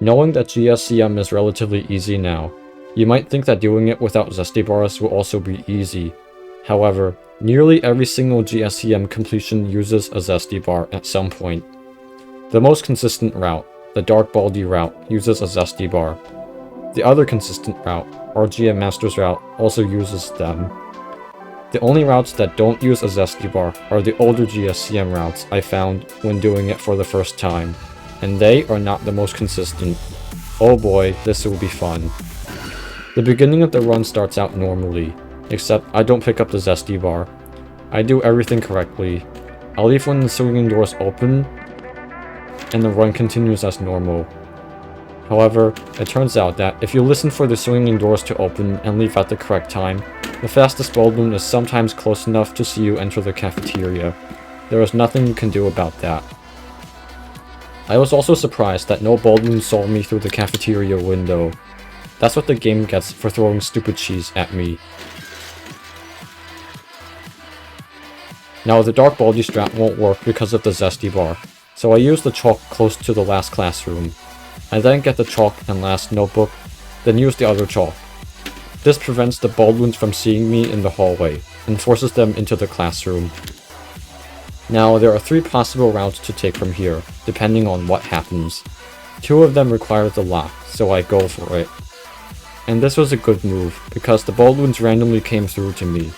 Knowing that G.S.C.M is relatively easy now, you might think that doing it without Zesty Bars will also be easy. However, nearly every single G.S.C.M completion uses a Zesty Bar at some point. The most consistent route, the Dark Baldy route, uses a Zesty Bar. The other consistent route, our GM Master's route, also uses them. The only routes that don't use a Zesty Bar are the older G.S.C.M routes I found when doing it for the first time, and they are not the most consistent. Oh boy, this will be fun. The beginning of the run starts out normally, except I don't pick up the Zesty Bar. I do everything correctly. I'll leave when the swinging doors open, and the run continues as normal. However, it turns out that if you listen for the swinging doors to open and leave at the correct time, the fastest Baldloon is sometimes close enough to see you enter the cafeteria. There is nothing you can do about that. I was also surprised that no Baldloon saw me through the cafeteria window. That's what the game gets for throwing stupid cheese at me. Now the Dark Baldy strat won't work because of the Zesty Bar, so I use the chalk close to the last classroom. I then get the chalk and last notebook, then use the other chalk. This prevents the Baldloons from seeing me in the hallway, and forces them into the classroom. Now, there are 3 possible routes to take from here, depending on what happens. 2 of them require the lock, so I go for it. And this was a good move, because the Baldloons randomly came through to me.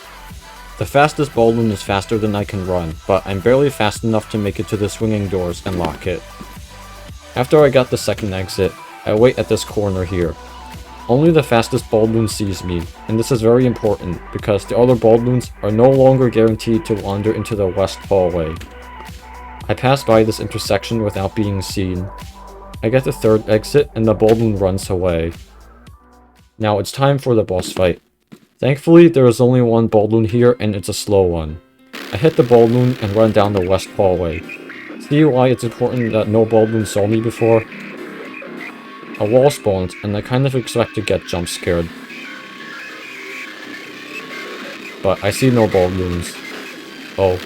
The fastest Baldloon is faster than I can run, but I'm barely fast enough to make it to the swinging doors and lock it. After I got the second exit, I wait at this corner here. Only the fastest Baldloon sees me, and this is very important because the other Baldloons are no longer guaranteed to wander into the west hallway. I pass by this intersection without being seen. I get the third exit and the Baldloon runs away. Now it's time for the boss fight. Thankfully, there is only one Baldloon here and it's a slow one. I hit the Baldloon and run down the west hallway. See why it's important that no Baldloon saw me before? A wall spawns, and I kind of expect to get jump scared. But I see no Baldloons. Oh.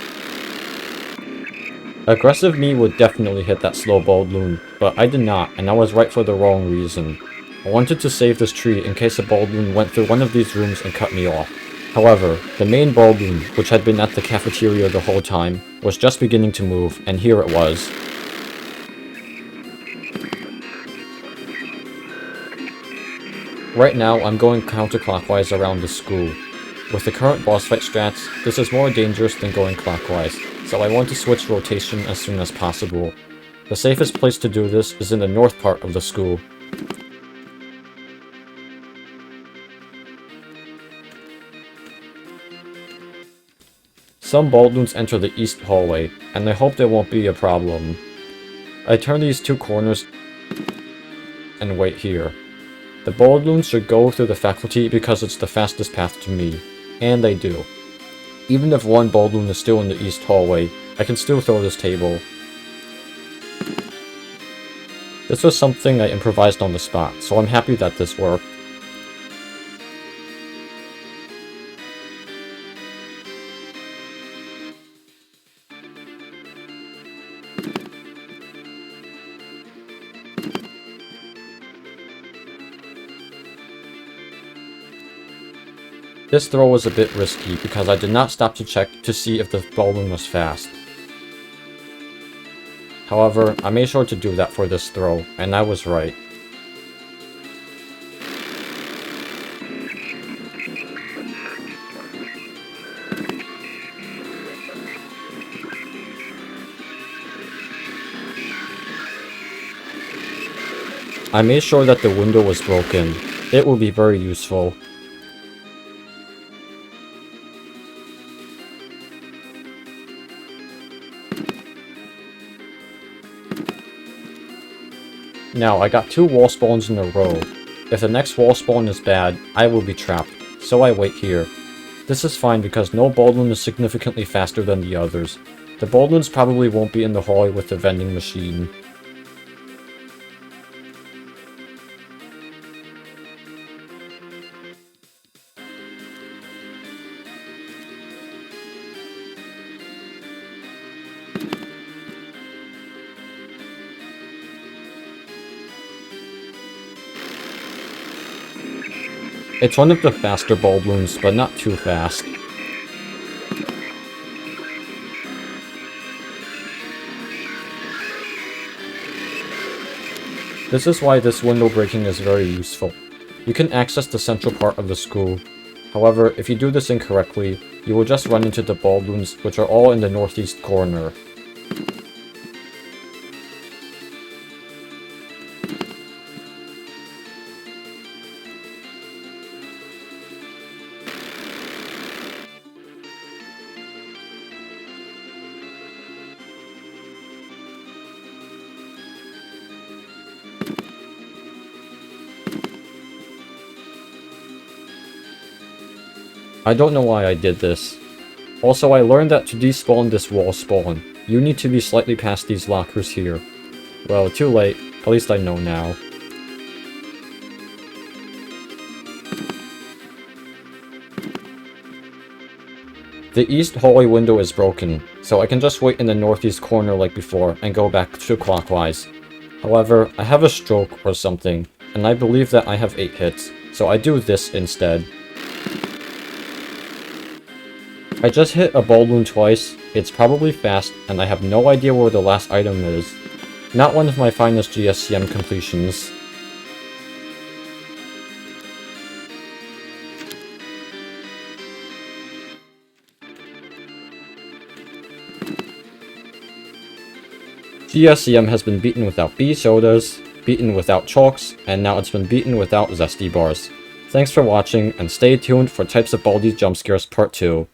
Aggressive me would definitely hit that slow Baldloon, but I did not, and I was right for the wrong reason. I wanted to save this tree in case a Baldloon went through one of these rooms and cut me off. However, the main Baldloon, which had been at the cafeteria the whole time, was just beginning to move, and here it was. Right now, I'm going counterclockwise around the school. With the current boss fight strats, this is more dangerous than going clockwise, so I want to switch rotation as soon as possible. The safest place to do this is in the north part of the school. Some Baldloons enter the east hallway, and I hope there won't be a problem. I turn these 2 corners and wait here. The Baldloons should go through the faculty because it's the fastest path to me, and they do. Even if one Baldloon is still in the east hallway, I can still throw this table. This was something I improvised on the spot, so I'm happy that this worked. This throw was a bit risky because I did not stop to check to see if the Baldloon was fast. However, I made sure to do that for this throw, and I was right. I made sure that the window was broken. It will be very useful. Now, I got 2 wall spawns in a row. If the next wall spawn is bad, I will be trapped, so I wait here. This is fine because no Baldloon is significantly faster than the others. The Baldloons probably won't be in the hallway with the vending machine. It's one of the faster balloons, but not too fast. This is why this window breaking is very useful. You can access the central part of the school. However, if you do this incorrectly, you will just run into the balloons, which are all in the northeast corner. I don't know why I did this. Also, I learned that to despawn this wall spawn, you need to be slightly past these lockers here. Well, too late. At least I know now. The east hallway window is broken, so I can just wait in the northeast corner like before and go back to clockwise. However, I have a stroke or something, and I believe that I have 8 hits, so I do this instead. I just hit a balloon twice, it's probably fast, and I have no idea where the last item is. Not one of my finest G.S.C.M completions. G.S.C.M has been beaten without BSodas, beaten without chalks, and now it's been beaten without Zesty Bars. Thanks for watching, and stay tuned for Types of Baldi's Jump Scares Part 2.